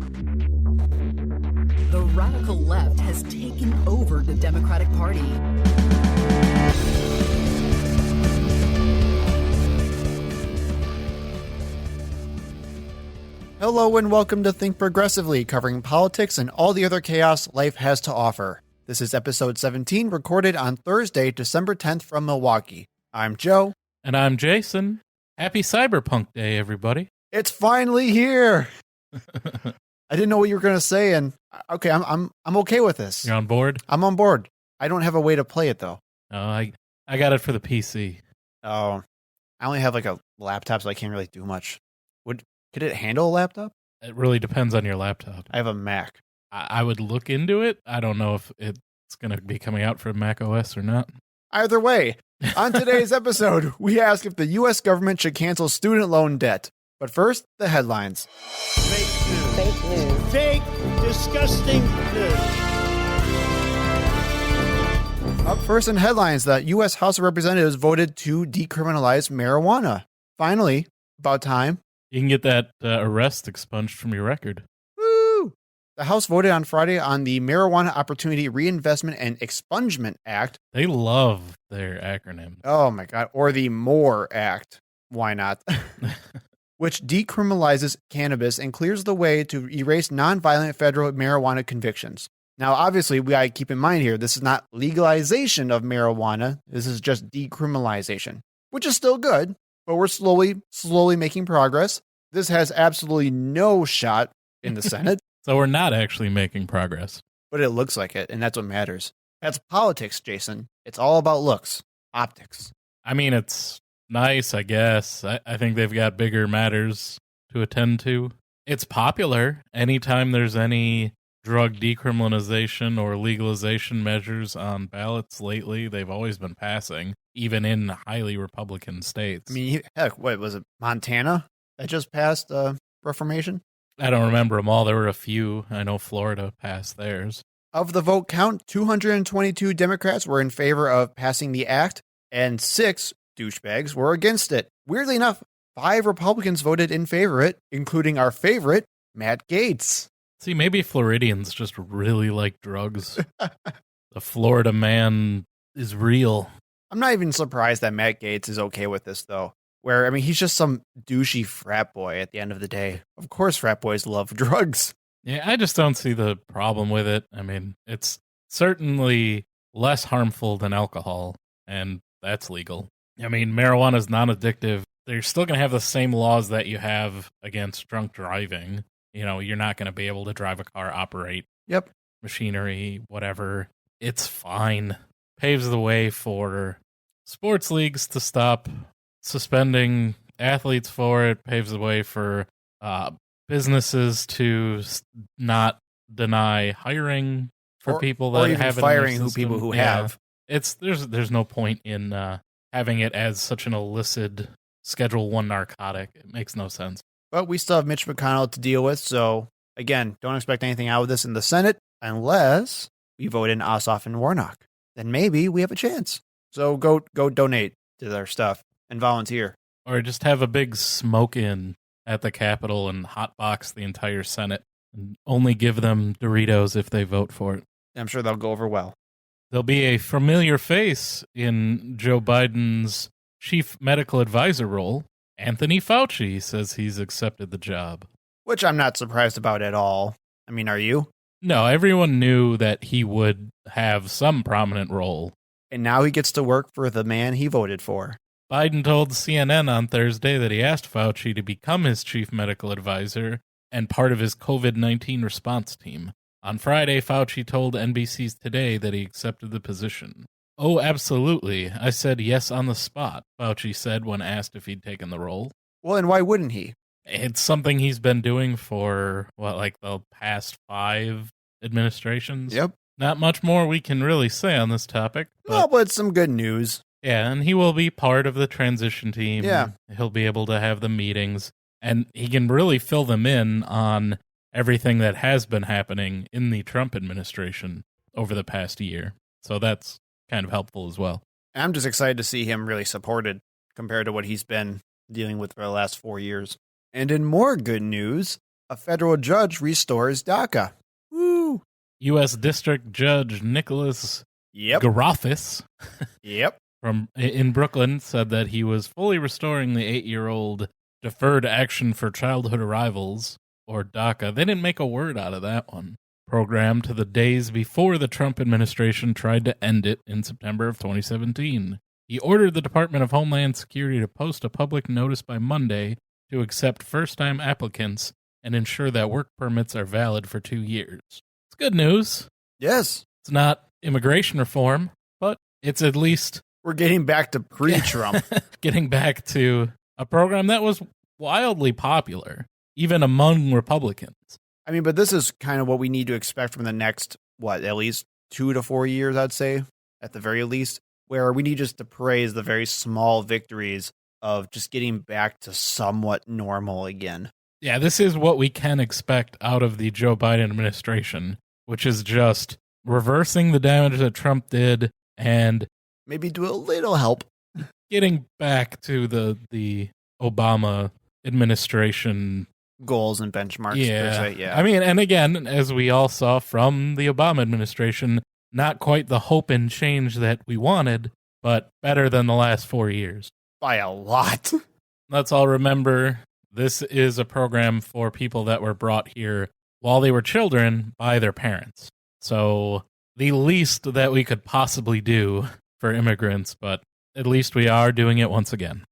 The radical left has taken over the Democratic Party. Hello and welcome to Think Progressively, covering politics and all the other chaos life has to offer. This is episode 17, recorded on Thursday, December 10th from Milwaukee. I'm Joe. And I'm Jason. Happy Cyberpunk Day, everybody. It's finally here. I didn't know what you were going to say, and okay, I'm okay with this. You're on board? I'm on board. I don't have a way to play it, though. Oh, I got it for the PC. Oh, I only have like a laptop, so I can't really do much. Could it handle a laptop? It really depends on your laptop. I have a Mac. I would look into it. I don't know if it's going to be coming out for Mac OS or not. Either way, on today's episode, we ask if the U.S. government should cancel student loan debt. But first, the headlines. Fake news. Fake news. Fake, disgusting news. Up first in headlines, the U.S. House of Representatives voted to decriminalize marijuana. Finally, about time. You can get that arrest expunged from your record. Woo! The House voted on Friday on the Marijuana Opportunity Reinvestment and Expungement Act. They love their acronyms. Oh my God. Or the MORE Act. Why not? Which decriminalizes cannabis and clears the way to erase nonviolent federal marijuana convictions. Now, obviously, we gotta keep in mind here, this is not legalization of marijuana. This is just decriminalization, which is still good, but we're slowly making progress. This has absolutely no shot in the Senate. So we're not actually making progress. But it looks like it, and that's what matters. That's politics, Jason. It's all about looks, optics. I mean, it's nice, I guess. I think they've got bigger matters to attend to. It's popular. Anytime there's any drug decriminalization or legalization measures on ballots lately, they've always been passing, even in highly Republican states. I mean, heck, what was it, Montana that just passed reformation? I don't remember them all. There were a few. I know Florida passed theirs. Of the vote count, 222 Democrats were in favor of passing the act, and 6 douchebags were against it. Weirdly enough, 5 Republicans voted in favor of it, including our favorite, Matt Gaetz. See, maybe Floridians just really like drugs. The Florida man is real. I'm not even surprised that Matt Gaetz is okay with this, though. Where, I mean, he's just some douchey frat boy at the end of the day. Of course frat boys love drugs. Yeah, I just don't see the problem with it. I mean, it's certainly less harmful than alcohol, and that's legal. I mean, marijuana is non-addictive. They're still going to have the same laws that you have against drunk driving. You know, you're not going to be able to drive a car, operate machinery, whatever. It's fine. Paves the way for sports leagues to stop suspending athletes for it. Paves the way for businesses to not deny hiring for people that have it, or even firing people who have. It's there's no point in having it as such an illicit Schedule I narcotic. It makes no sense. But we still have Mitch McConnell to deal with, so again, don't expect anything out of this in the Senate unless we vote in Ossoff and Warnock. Then maybe we have a chance. So go donate to their stuff and volunteer. Or just have a big smoke-in at the Capitol and hotbox the entire Senate and only give them Doritos if they vote for it. I'm sure they'll go over well. There'll be a familiar face in Joe Biden's chief medical advisor role. Anthony Fauci says he's accepted the job. Which I'm not surprised about at all. I mean, are you? No, everyone knew that he would have some prominent role. And now he gets to work for the man he voted for. Biden told CNN on Thursday that he asked Fauci to become his chief medical advisor and part of his COVID-19 response team. On Friday, Fauci told NBC's Today that he accepted the position. "Oh, absolutely. I said yes on the spot," Fauci said when asked if he'd taken the role. Well, and why wouldn't he? It's something he's been doing for, the past 5 administrations? Yep. Not much more we can really say on this topic. But it's some good news. Yeah, and he will be part of the transition team. Yeah. He'll be able to have the meetings, and he can really fill them in on everything that has been happening in the Trump administration over the past year. So that's kind of helpful as well. I'm just excited to see him really supported compared to what he's been dealing with for the last 4 years. And in more good news, a federal judge restores DACA. Woo! U.S. District Judge Nicholas Yep. Garofis Yep. in Brooklyn said that he was fully restoring the 8-year-old Deferred Action for Childhood Arrivals, or DACA. They didn't make a word out of that one. Program to the days before the Trump administration tried to end it in September of 2017. He ordered the Department of Homeland Security to post a public notice by Monday to accept first-time applicants and ensure that work permits are valid for 2 years. It's good news. Yes. It's not immigration reform, but it's at least We're getting back to pre-Trump. getting back to a program that was wildly popular, even among Republicans. I mean, but this is kind of what we need to expect from the next, at least 2 to 4 years, I'd say, at the very least, where we need just to praise the very small victories of just getting back to somewhat normal again. Yeah, this is what we can expect out of the Joe Biden administration, which is just reversing the damage that Trump did and Maybe do a little help. getting back to the Obama administration Goals and benchmarks. Yeah. Per se. Yeah. I mean, and again, as we all saw from the Obama administration, not quite the hope and change that we wanted, but better than the last 4 years. By a lot. Let's all remember, this is a program for people that were brought here while they were children by their parents. So the least that we could possibly do for immigrants, but at least we are doing it once again.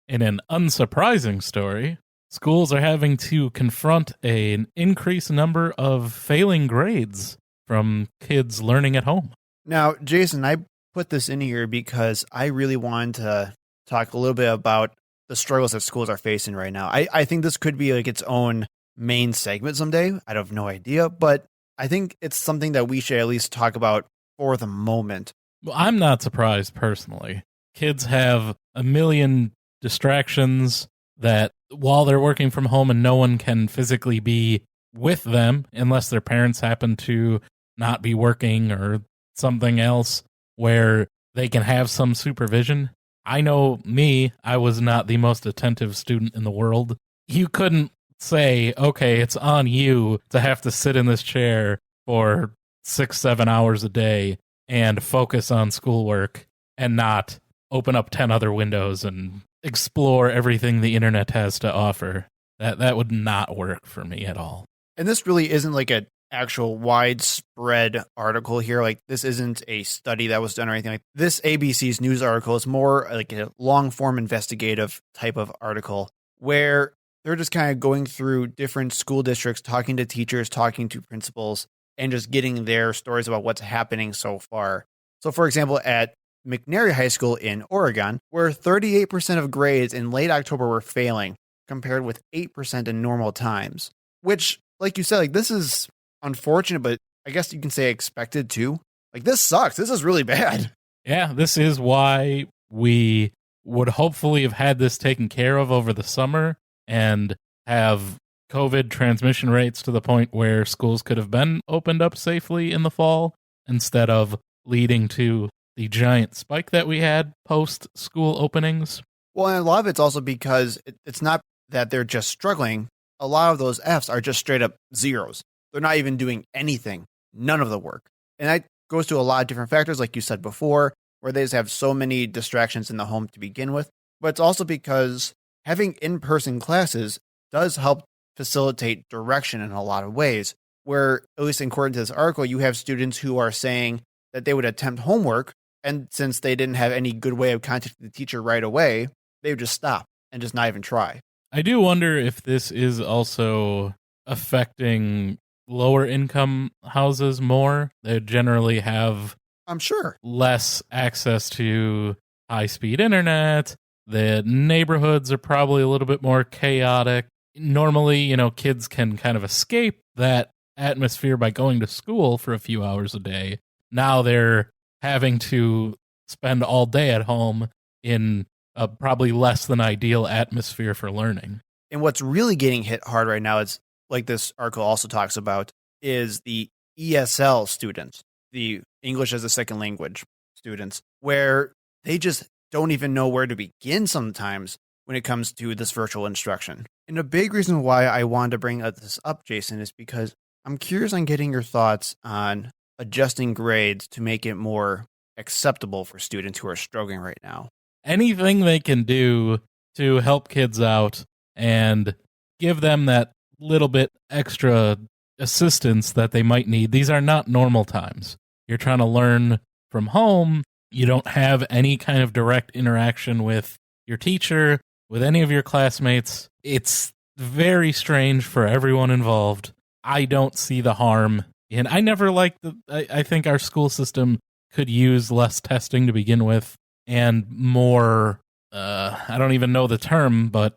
In an unsurprising story, schools are having to confront an increased number of failing grades from kids learning at home. Now, Jason, I put this in here because I really wanted to talk a little bit about the struggles that schools are facing right now. I think this could be like its own main segment someday. I have no idea, but I think it's something that we should at least talk about for the moment. Well, I'm not surprised personally. Kids have a million distractions that while they're working from home and no one can physically be with them unless their parents happen to not be working or something else where they can have some supervision. I know me, I was not the most attentive student in the world. You couldn't say, okay, it's on you to have to sit in this chair for 6-7 hours a day and focus on schoolwork and not open up 10 other windows and explore everything the internet has to offer. That would not work for me at all. And this really isn't like an actual widespread article here. Like this isn't a study that was done or anything like this. ABC's news article is more like a long form investigative type of article where they're just kind of going through different school districts, talking to teachers, talking to principals, and just getting their stories about what's happening so far. So for example, at McNary High School in Oregon, where 38% of grades in late October were failing, compared with 8% in normal times. Which, like you said, like this is unfortunate, but I guess you can say expected too. Like this sucks. This is really bad. Yeah, this is why we would hopefully have had this taken care of over the summer and have COVID transmission rates to the point where schools could have been opened up safely in the fall instead of leading to the giant spike that we had post-school openings. Well, and a lot of it's also because it's not that they're just struggling. A lot of those Fs are just straight up zeros. They're not even doing anything, none of the work. And that goes to a lot of different factors, like you said before, where they just have so many distractions in the home to begin with. But it's also because having in-person classes does help facilitate direction in a lot of ways, where, at least according to this article, you have students who are saying that they would attempt homework, and since they didn't have any good way of contacting the teacher right away, they would just stop and just not even try. I do wonder if this is also affecting lower income houses more. They generally have, I'm sure, less access to high-speed internet. The neighborhoods are probably a little bit more chaotic. Normally, kids can kind of escape that atmosphere by going to school for a few hours a day. Now they're having to spend all day at home in a probably less than ideal atmosphere for learning. And what's really getting hit hard right now is, like this article also talks about, is the ESL students, the English as a second language students, where they just don't even know where to begin sometimes when it comes to this virtual instruction. And a big reason why I wanted to bring this up, Jason, is because I'm curious on getting your thoughts on adjusting grades to make it more acceptable for students who are struggling right now. Anything they can do to help kids out and give them that little bit extra assistance that they might need. These are not normal times. You're trying to learn from home. You don't have any kind of direct interaction with your teacher, with any of your classmates. It's very strange for everyone involved. I don't see the harm. And I never liked I think our school system could use less testing to begin with and more, I don't even know the term, but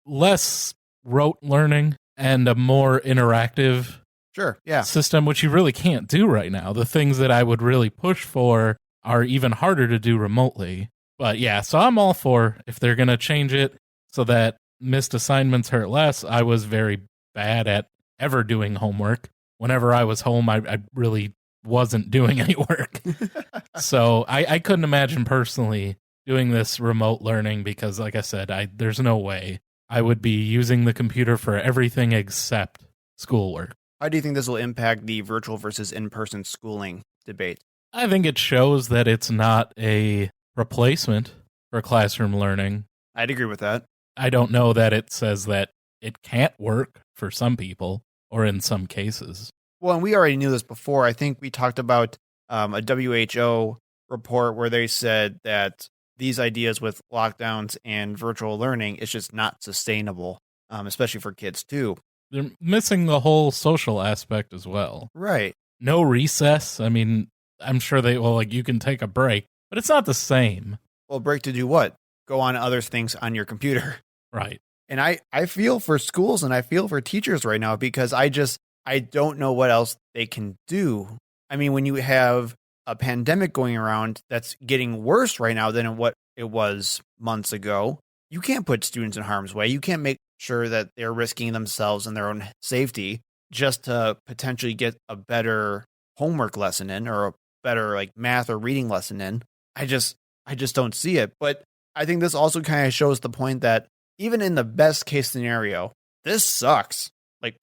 less rote learning and a more interactive system, which you really can't do right now. The things that I would really push for are even harder to do remotely. But yeah, so I'm all for if they're going to change it so that missed assignments hurt less. I was very bad at ever doing homework. Whenever I was home, I really wasn't doing any work. So I couldn't imagine personally doing this remote learning because, like I said, there's no way I would be using the computer for everything except schoolwork. How do you think this will impact the virtual versus in-person schooling debate? I think it shows that it's not a replacement for classroom learning. I'd agree with that. I don't know that it says that it can't work for some people or in some cases. Well, and we already knew this before. I think we talked about a WHO report where they said that these ideas with lockdowns and virtual learning is just not sustainable, especially for kids too. They're missing the whole social aspect as well. Right. No recess. I mean, I'm sure you can take a break, but it's not the same. Well, break to do what? Go on other things on your computer. Right. And I feel for schools and I feel for teachers right now because I don't know what else they can do. I mean, when you have a pandemic going around that's getting worse right now than what it was months ago, you can't put students in harm's way. You can't make sure that they're risking themselves and their own safety just to potentially get a better homework lesson in or a better math or reading lesson in. I just don't see it. But I think this also kind of shows the point that even in the best case scenario, this sucks.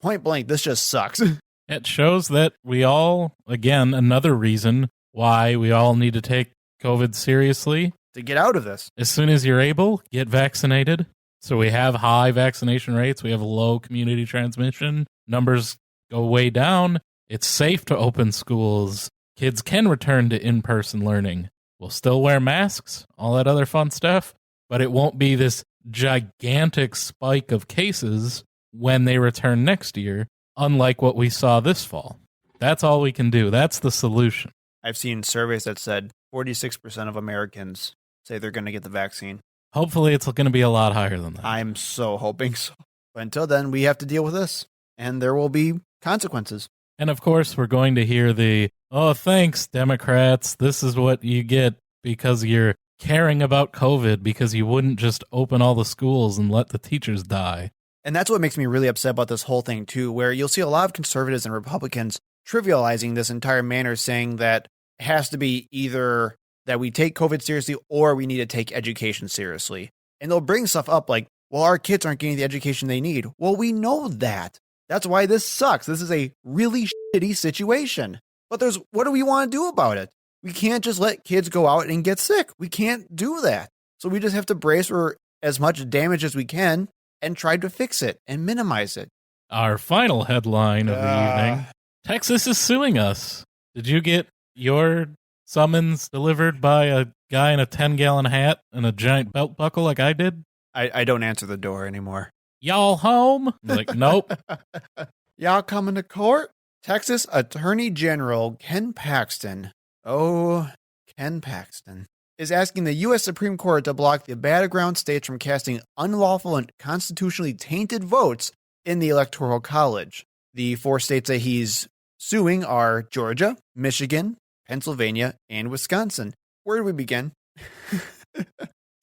Point blank, this just sucks. It shows that we all, again, another reason why we all need to take COVID seriously. To get out of this. As soon as you're able, get vaccinated. So we have high vaccination rates. We have low community transmission. Numbers go way down. It's safe to open schools. Kids can return to in-person learning. We'll still wear masks, all that other fun stuff, but it won't be this gigantic spike of cases when they return next year, unlike what we saw this fall. That's all we can do. That's the solution. I've seen surveys that said 46% of Americans say they're going to get the vaccine. Hopefully it's going to be a lot higher than that. I'm so hoping so. But until then, we have to deal with this, and there will be consequences. And of course, we're going to hear oh, thanks, Democrats. This is what you get because you're caring about COVID, because you wouldn't just open all the schools and let the teachers die. And that's what makes me really upset about this whole thing, too, where you'll see a lot of conservatives and Republicans trivializing this entire matter, saying that it has to be either that we take COVID seriously or we need to take education seriously. And they'll bring stuff up like, well, our kids aren't getting the education they need. Well, we know that. That's why this sucks. This is a really shitty situation. But what do we want to do about it? We can't just let kids go out and get sick. We can't do that. So we just have to brace for as much damage as we can and try to fix it and minimize it. Our final headline of the evening. Texas is suing us. Did you get your summons delivered by a guy in a 10-gallon hat and a giant belt buckle like I did? I don't answer the door anymore. Y'all home? Like, nope. Y'all coming to court? Texas Attorney General Ken Paxton. Oh, Ken Paxton is asking the U.S. Supreme Court to block the battleground states from casting unlawful and constitutionally tainted votes in the Electoral College. The 4 states that he's suing are Georgia, Michigan, Pennsylvania, and Wisconsin. Where do we begin?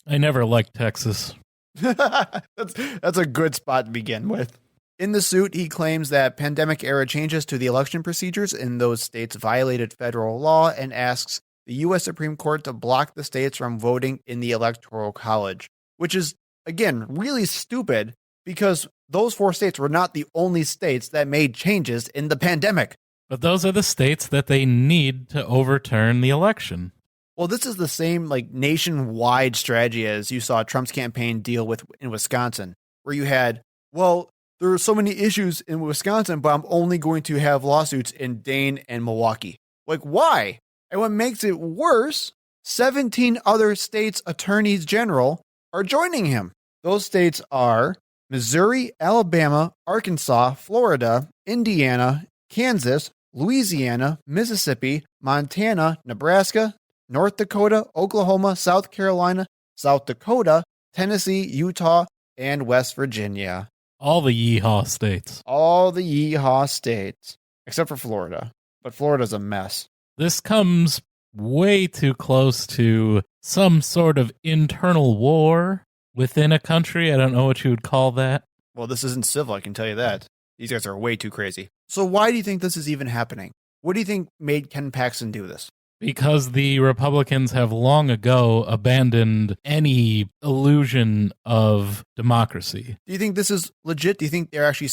I never liked Texas. That's a good spot to begin with. In the suit, he claims that pandemic-era changes to the election procedures in those states violated federal law and asks the U.S. Supreme Court to block the states from voting in the Electoral College, which is again, really stupid because those 4 states were not the only states that made changes in the pandemic. But those are the states that they need to overturn the election. Well, this is the same like nationwide strategy as you saw Trump's campaign deal with in Wisconsin, where you had, well, there are so many issues in Wisconsin, but I'm only going to have lawsuits in Dane and Milwaukee. Like, why? And what makes it worse, 17 other states' attorneys general are joining him. Those states are Missouri, Alabama, Arkansas, Florida, Indiana, Kansas, Louisiana, Mississippi, Montana, Nebraska, North Dakota, Oklahoma, South Carolina, South Dakota, Tennessee, Utah, and West Virginia. All the yeehaw states. All the yeehaw states, except for Florida. But Florida's a mess. This comes way too close to some sort of internal war within a country. I don't know what you would call that. Well, this isn't civil, I can tell you that. These guys are way too crazy. So why do you think this is even happening? What do you think made Ken Paxton do this? Because the Republicans have long ago abandoned any illusion of democracy. Do you think this is legit? Do you think they're actually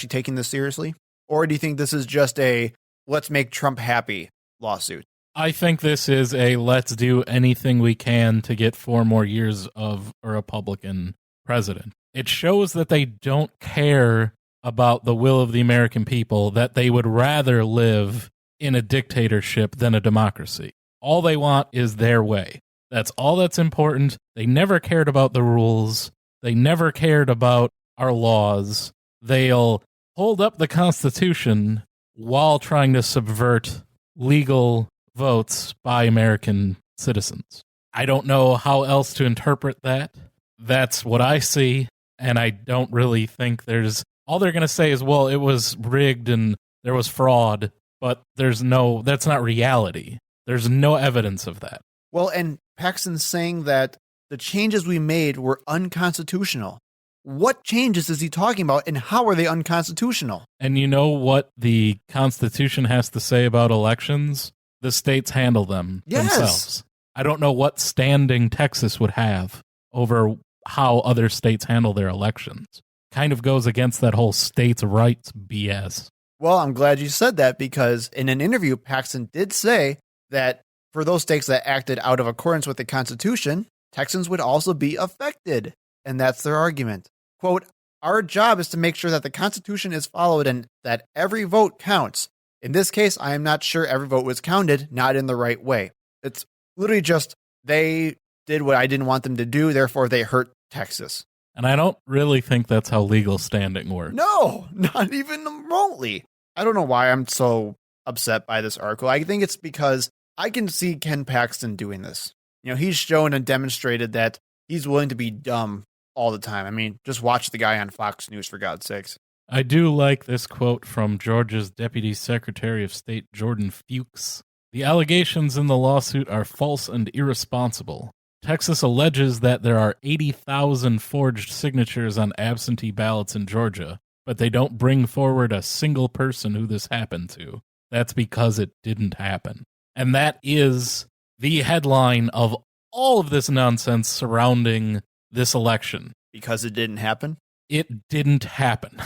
taking this seriously? Or do you think this is just a let's make Trump happy lawsuit? I think this is a let's do anything we can to get 4 more years of a Republican president. It shows that they don't care about the will of the American people, that they would rather live in a dictatorship than a democracy. All they want is their way. That's all that's important. They never cared about the rules. They never cared about our laws. They'll hold up the Constitution while trying to subvert legal votes by American citizens. I don't know how else to interpret that. That's what I see, and I don't really think all they're going to say is, well, it was rigged and there was fraud, but that's not reality. There's no evidence of that. Well, and Paxton's saying that the changes we made were unconstitutional. What changes is he talking about, and how are they unconstitutional? And you know what the Constitution has to say about elections? The states handle them themselves. I don't know what standing Texas would have over how other states handle their elections. Kind of goes against that whole states' rights BS. Well, I'm glad you said that, because in an interview, Paxton did say that for those states that acted out of accordance with the Constitution, Texans would also be affected. And that's their argument. Quote, our job is to make sure that the Constitution is followed and that every vote counts. In this case, I am not sure every vote was counted, not in the right way. It's literally just they did what I didn't want them to do, therefore they hurt Texas. And I don't really think that's how legal standing works. No, not even remotely. I don't know why I'm so upset by this article. I think it's because I can see Ken Paxton doing this. You know, he's shown and demonstrated that he's willing to be dumb all the time. I mean, just watch the guy on Fox News, for God's sakes. I do like this quote from Georgia's Deputy Secretary of State, Jordan Fuchs. The allegations in the lawsuit are false and irresponsible. Texas alleges that there are 80,000 forged signatures on absentee ballots in Georgia, but they don't bring forward a single person who this happened to. That's because it didn't happen. And that is the headline of all of this nonsense surrounding this election. Because it didn't happen? It didn't happen.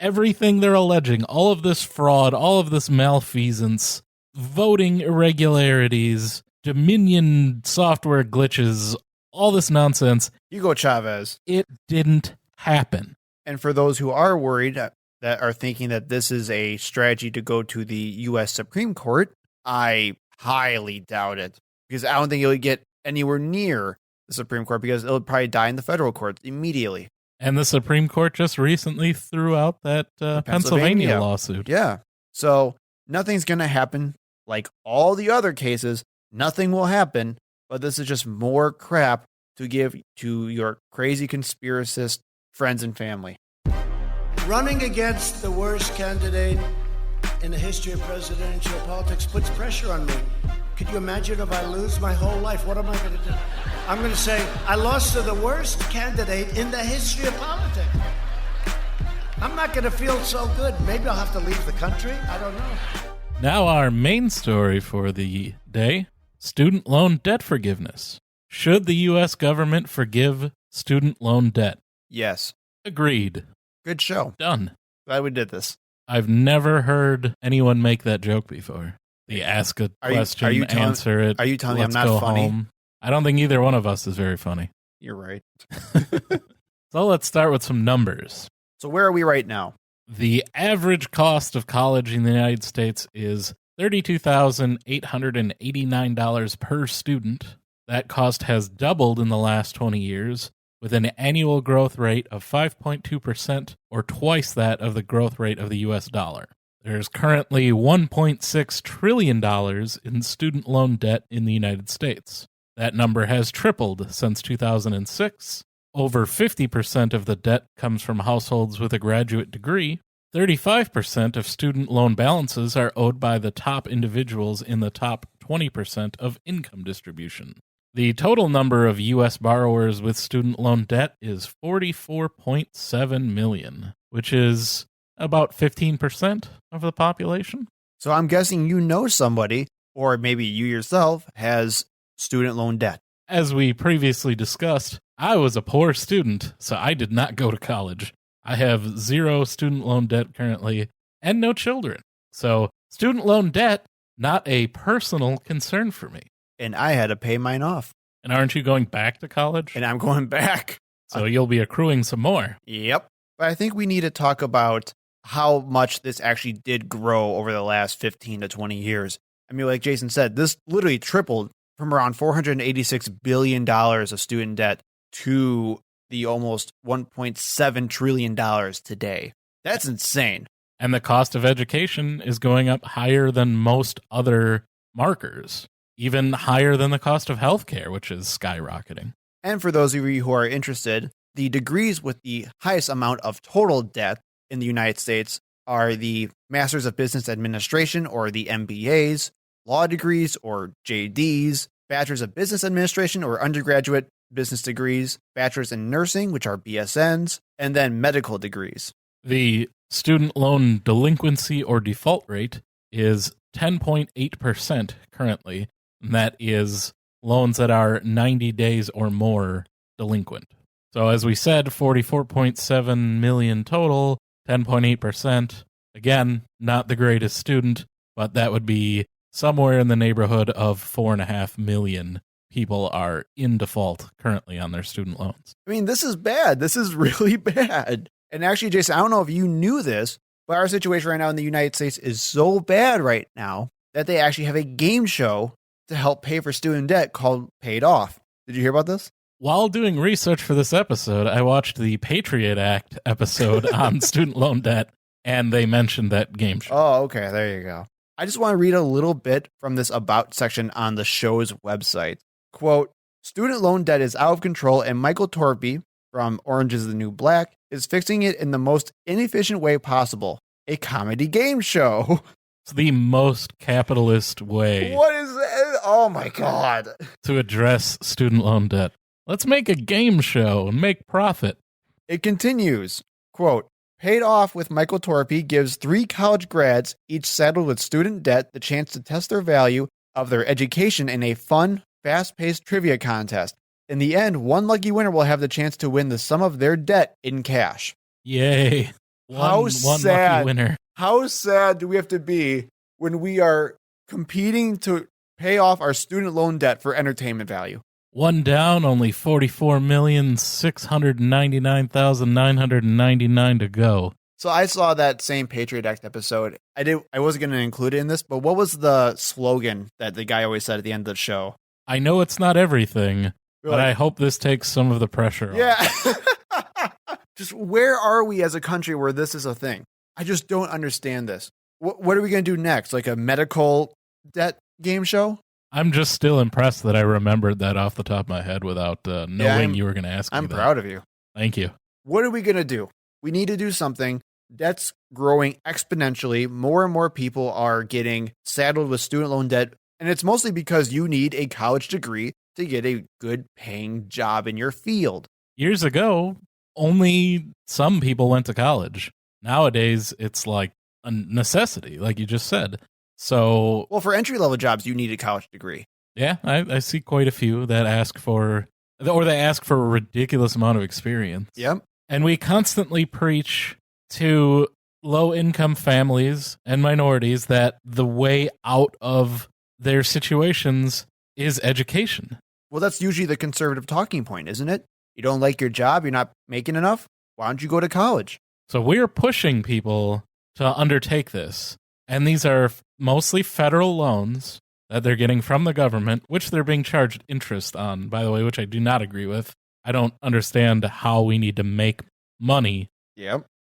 Everything they're alleging, all of this fraud, all of this malfeasance, voting irregularities, Dominion software glitches, all this nonsense. Hugo Chavez. It didn't happen. And for those who are worried, that are thinking that this is a strategy to go to the U.S. Supreme Court, I highly doubt it. Because I don't think it'll get anywhere near the Supreme Court, because it'll probably die in the federal courts immediately. And the Supreme Court just recently threw out that Pennsylvania lawsuit. Yeah. So nothing's going to happen. Like all the other cases, nothing will happen. But this is just more crap to give to your crazy conspiracist friends and family. Running against the worst candidate in the history of presidential politics puts pressure on me. Could you imagine if I lose my whole life? What am I going to do? I'm going to say, I lost to the worst candidate in the history of politics. I'm not going to feel so good. Maybe I'll have to leave the country. I don't know. Now our main story for the day, student loan debt forgiveness. Should the U.S. government forgive student loan debt? Yes. Agreed. Good show. Done. Glad we did this. I've never heard anyone make that joke before. The ask a question, answer it. Are you telling me I'm let's go not funny? home. I don't think either one of us is very funny. You're right. So let's start with some numbers. So where are we right now? The average cost of college in the United States is $32,889 per student. That cost has doubled in the last 20 years, with an annual growth rate of 5.2%, or twice that of the growth rate of the U.S. dollar. There's currently $1.6 trillion in student loan debt in the United States. That number has tripled since 2006. Over 50% of the debt comes from households with a graduate degree. 35% of student loan balances are owed by the top individuals in the top 20% of income distribution. The total number of U.S. borrowers with student loan debt is 44.7 million, which is about 15% of the population. So I'm guessing you know somebody, or maybe you yourself, has student loan debt. As we previously discussed, I was a poor student, so I did not go to college. I have 0 student loan debt currently and no children. So student loan debt, not a personal concern for me. And I had to pay mine off. And aren't you going back to college? And I'm going back. So you'll be accruing some more. Yep. But I think we need to talk about how much this actually did grow over the last 15 to 20 years. I mean, like Jason said, this literally tripled from around $486 billion of student debt to the almost $1.7 trillion today. That's insane. And the cost of education is going up higher than most other markers, even higher than the cost of healthcare, which is skyrocketing. And for those of you who are interested, the degrees with the highest amount of total debt in the United States are the Masters of Business Administration, or the MBAs, law degrees, or JDs, Bachelors of Business Administration, or undergraduate business degrees, Bachelors in Nursing, which are BSNs, and then medical degrees. The student loan delinquency or default rate is 10.8% currently, and that is loans that are 90 days or more delinquent. So as we said, 44.7 million total, 10.8%. Again, not the greatest student, but that would be somewhere in the neighborhood of 4.5 million people are in default currently on their student loans. I mean, this is bad. This is really bad. And actually, Jason, I don't know if you knew this, but our situation right now in the United States is so bad right now that they actually have a game show to help pay for student debt called Paid Off. Did you hear about this? While doing research for this episode, I watched the Patriot Act episode on student loan debt, and they mentioned that game show. Oh, okay. There you go. I just want to read a little bit from this About section on the show's website. Quote, student loan debt is out of control, and Michael Torpy from Orange is the New Black is fixing it in the most inefficient way possible. A comedy game show. It's the most capitalist way. What is that? Oh my God. To address student loan debt. Let's make a game show and make profit. It continues, quote, Paid Off with Michael Torpy gives 3 college grads, each saddled with student debt, the chance to test their value of their education in a fun, fast-paced trivia contest. In the end, one lucky winner will have the chance to win the sum of their debt in cash. Yay. One lucky winner. How sad do we have to be when we are competing to pay off our student loan debt for entertainment value? One down, only 44,699,999 to go. So I saw that same Patriot Act episode. I wasn't going to include it in this, but what was the slogan that the guy always said at the end of the show? I know it's not everything, Really? but I hope this takes some of the pressure off. Yeah. Just where are we as a country where this is a thing? I just don't understand this. What are we going to do next? Like a medical debt game show? I'm just still impressed that I remembered that off the top of my head without knowing you were going to ask me I'm that. proud of you. Thank you. What are we going to do? We need to do something. Debt's growing exponentially. More and more people are getting saddled with student loan debt. And it's mostly because you need a college degree to get a good paying job in your field. Years ago, only some people went to college. Nowadays, it's like a necessity, like you just said. So, Well, for entry-level jobs, you need a college degree. Yeah, I see quite a few that ask for, or they ask for a ridiculous amount of experience. Yep. And we constantly preach to low-income families and minorities that the way out of their situations is education. Well, that's usually the conservative talking point, isn't it? You don't like your job, you're not making enough, why don't you go to college? So we're pushing people to undertake this. And these are mostly federal loans that they're getting from the government, which they're being charged interest on, by the way, which I do not agree with. I don't understand how we need to make money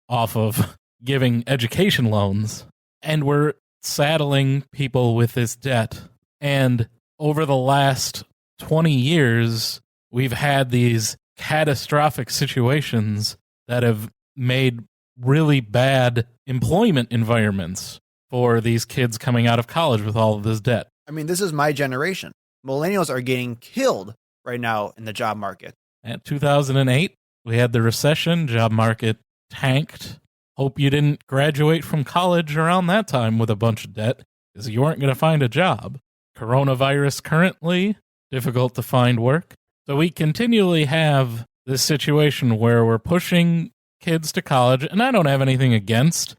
off of giving education loans. And we're saddling people with this debt. And over the last 20 years, we've had these catastrophic situations that have made really bad employment environments for these kids coming out of college with all of this debt. I mean, this is my generation. Millennials are getting killed right now in the job market. At 2008, we had the recession, job market tanked. Hope you didn't graduate from college around that time with a bunch of debt, because you weren't going to find a job. Coronavirus currently, difficult to find work. So we continually have this situation where we're pushing kids to college, and I don't have anything against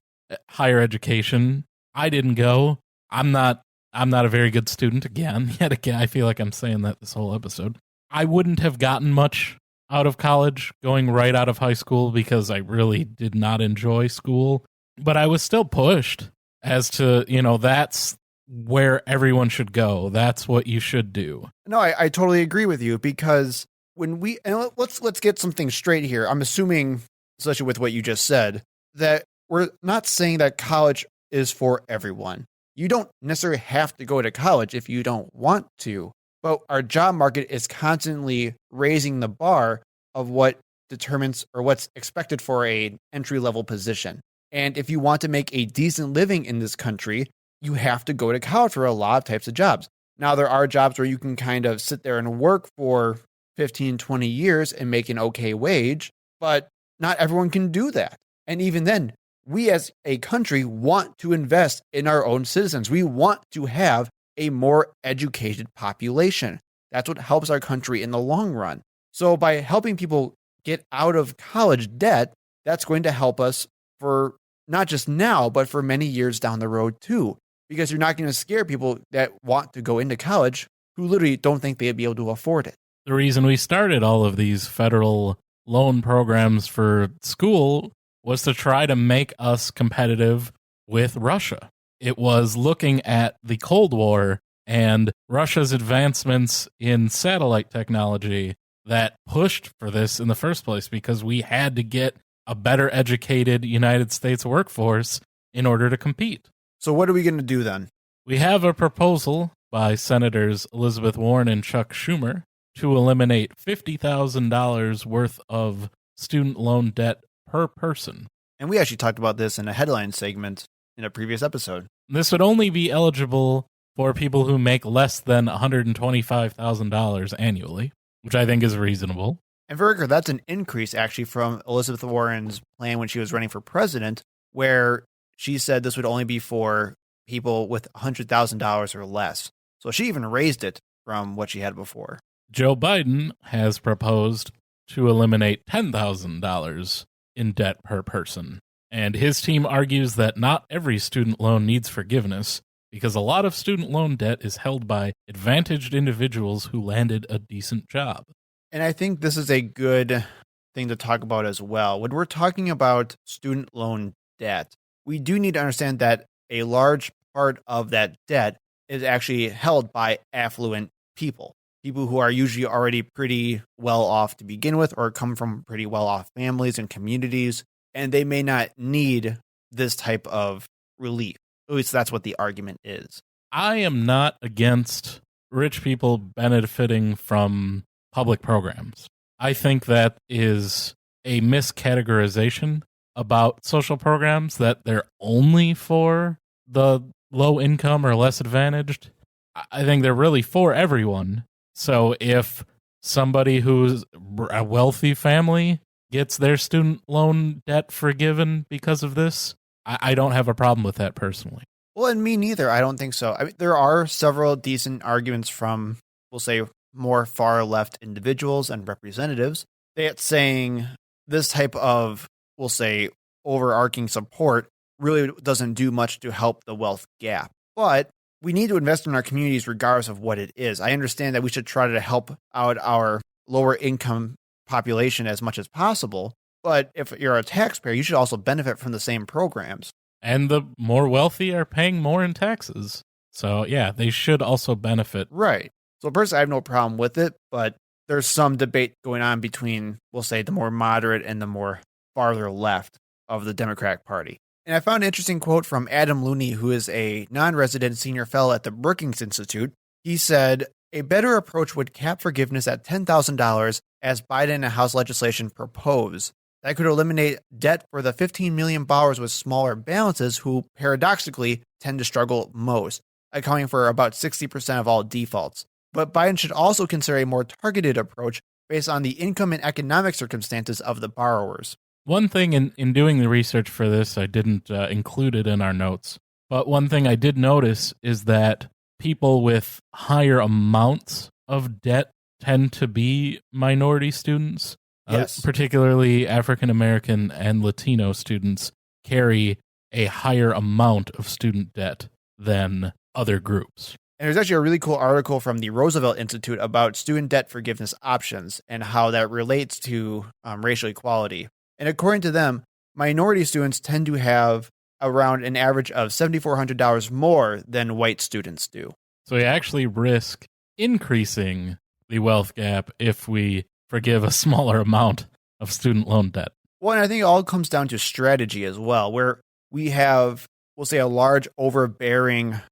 higher education. I didn't go. I'm not a very good student yet again. I feel like I'm saying that this whole episode. I wouldn't have gotten much out of college going right out of high school because I really did not enjoy school, but I was still pushed as to, that's where everyone should go. That's what you should do. No, I totally agree with you, because let's get something straight here. I'm assuming, especially with what you just said, that we're not saying that college is for everyone. You don't necessarily have to go to college if you don't want to, but our job market is constantly raising the bar of what determines or what's expected for a entry-level position. And if you want to make a decent living in this country, you have to go to college for a lot of types of jobs. Now, there are jobs where you can kind of sit there and work for 15, 20 years and make an okay wage, but not everyone can do that. And even then, we as a country want to invest in our own citizens. We want to have a more educated population. That's what helps our country in the long run. So by helping people get out of college debt, that's going to help us for not just now, but for many years down the road too. Because you're not going to scare people that want to go into college who literally don't think they'd be able to afford it. The reason we started all of these federal loan programs for school was to try to make us competitive with Russia. It was looking at the Cold War and Russia's advancements in satellite technology that pushed for this in the first place, because we had to get a better educated United States workforce in order to compete. So what are we going to do then? We have a proposal by Senators Elizabeth Warren and Chuck Schumer to eliminate $50,000 worth of student loan debt per person. And we actually talked about this in a headline segment in a previous episode. This would only be eligible for people who make less than $125,000 annually, which I think is reasonable. And for record, that's an increase actually from Elizabeth Warren's plan when she was running for president, where she said this would only be for people with $100,000 or less. So she even raised it from what she had before. Joe Biden has proposed to eliminate $10,000 in debt per person. And his team argues that not every student loan needs forgiveness, because a lot of student loan debt is held by advantaged individuals who landed a decent job. And I think this is a good thing to talk about as well. When we're talking about student loan debt, we do need to understand that a large part of that debt is actually held by affluent people who are usually already pretty well off to begin with, or come from pretty well off families and communities, and they may not need this type of relief. At least that's what the argument is. I am not against rich people benefiting from public programs. I think that is a miscategorization about social programs, that they're only for the low income or less advantaged. I think they're really for everyone. So if somebody who's a wealthy family gets their student loan debt forgiven because of this, I don't have a problem with that personally. Well, and me neither. I don't think so. I mean, there are several decent arguments from, we'll say, more far left individuals and representatives that's saying this type of, we'll say, overarching support really doesn't do much to help the wealth gap. But we need to invest in our communities regardless of what it is. I understand that we should try to help out our lower income population as much as possible. But if you're a taxpayer, you should also benefit from the same programs. And the more wealthy are paying more in taxes. So, yeah, they should also benefit. Right. So, personally, I have no problem with it, but there's some debate going on between, we'll say, the more moderate and the more farther left of the Democratic Party. And I found an interesting quote from Adam Looney, who is a non-resident senior fellow at the Brookings Institute. He said, "A better approach would cap forgiveness at $10,000 as Biden and House legislation propose. That could eliminate debt for the 15 million borrowers with smaller balances who, paradoxically, tend to struggle most, accounting for about 60% of all defaults. But Biden should also consider a more targeted approach based on the income and economic circumstances of the borrowers." One thing in doing the research for this, I didn't include it in our notes, but one thing I did notice is that people with higher amounts of debt tend to be minority students. Yes. Particularly African American and Latino students carry a higher amount of student debt than other groups. And there's actually a really cool article from the Roosevelt Institute about student debt forgiveness options and how that relates to racial equality. And according to them, minority students tend to have around an average of $7,400 more than white students do. So we actually risk increasing the wealth gap if we forgive a smaller amount of student loan debt. Well, and I think it all comes down to strategy as well, where we have, we'll say, a large overarching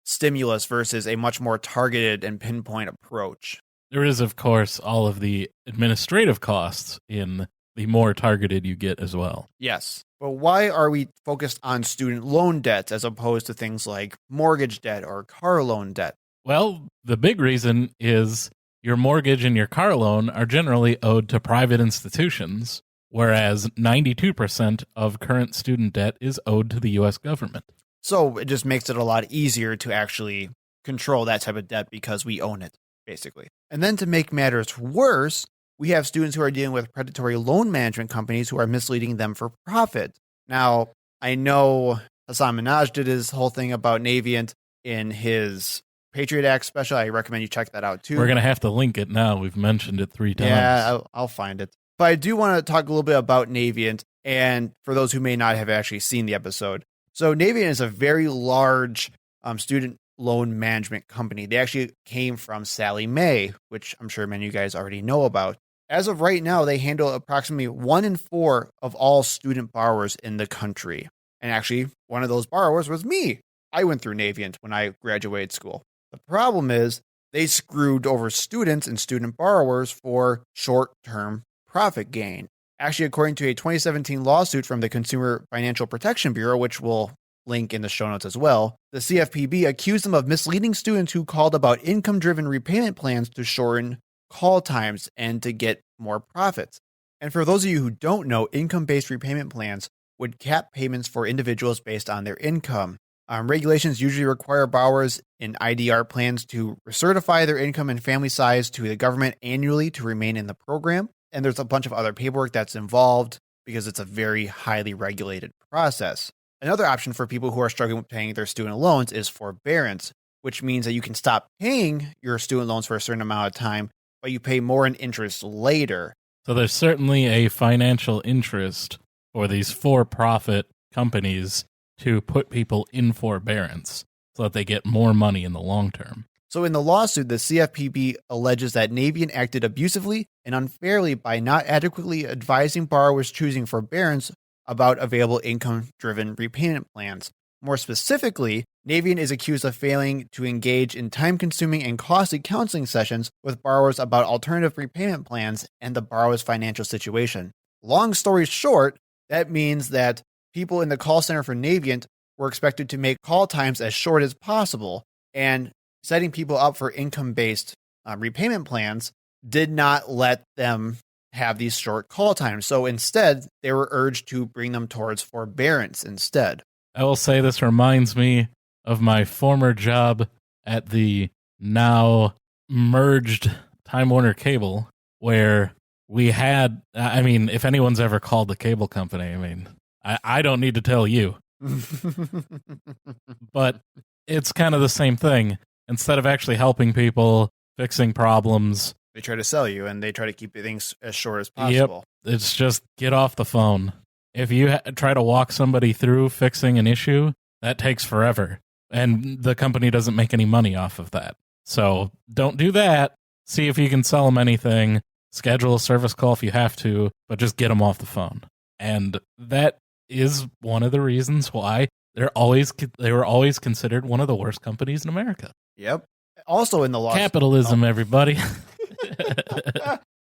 stimulus versus a much more targeted and pinpoint approach. There is, of course, all of the administrative costs in the more targeted you get as well. Yes. But why are we focused on student loan debts as opposed to things like mortgage debt or car loan debt? Well, the big reason is your mortgage and your car loan are generally owed to private institutions, whereas 92% of current student debt is owed to the U.S. government. So it just makes it a lot easier to actually control that type of debt because we own it, basically. And then to make matters worse, we have students who are dealing with predatory loan management companies who are misleading them for profit. Now, I know Hasan Minhaj did his whole thing about Navient in his Patriot Act special. I recommend you check that out too. We're going to have to link it now. We've mentioned it 3 times. Yeah, I'll find it. But I do want to talk a little bit about Navient, and for those who may not have actually seen the episode. So Navient is a very large student loan management company. They actually came from Sallie Mae, which I'm sure many of you guys already know about. As of right now, they handle approximately 1 in 4 of all student borrowers in the country. And actually, one of those borrowers was me. I went through Navient when I graduated school. The problem is they screwed over students and student borrowers for short-term profit gain. Actually, according to a 2017 lawsuit from the Consumer Financial Protection Bureau, which we'll link in the show notes as well, the CFPB accused them of misleading students who called about income-driven repayment plans to shorten call times and to get more profits. And for those of you who don't know, income-based repayment plans would cap payments for individuals based on their income. Regulations usually require borrowers in IDR plans to certify their income and family size to the government annually to remain in the program. And there's a bunch of other paperwork that's involved because it's a very highly regulated process. Another option for people who are struggling with paying their student loans is forbearance, which means that you can stop paying your student loans for a certain amount of time, but you pay more in interest later. So there's certainly a financial interest for these for-profit companies to put people in forbearance so that they get more money in the long term. So in the lawsuit, the CFPB alleges that Navient acted abusively and unfairly by not adequately advising borrowers choosing forbearance about available income-driven repayment plans. More specifically, Navient is accused of failing to engage in time-consuming and costly counseling sessions with borrowers about alternative repayment plans and the borrower's financial situation. Long story short, that means that people in the call center for Navient were expected to make call times as short as possible, and setting people up for income-based repayment plans did not let them have these short call times. So instead, they were urged to bring them towards forbearance instead. I will say this reminds me of my former job at the now merged Time Warner Cable, where we had, I mean, if anyone's ever called the cable company, I mean, I don't need to tell you. But it's kind of the same thing. Instead of actually helping people, fixing problems, they try to sell you, and they try to keep things as short as possible. Yep, it's just get off the phone. If you try to walk somebody through fixing an issue, that takes forever, and the company doesn't make any money off of that. So don't do that. See if you can sell them anything. Schedule a service call if you have to, but just get them off the phone. And that is one of the reasons why they were always considered one of the worst companies in America. Yep. Also in the lawsuit, capitalism, everybody.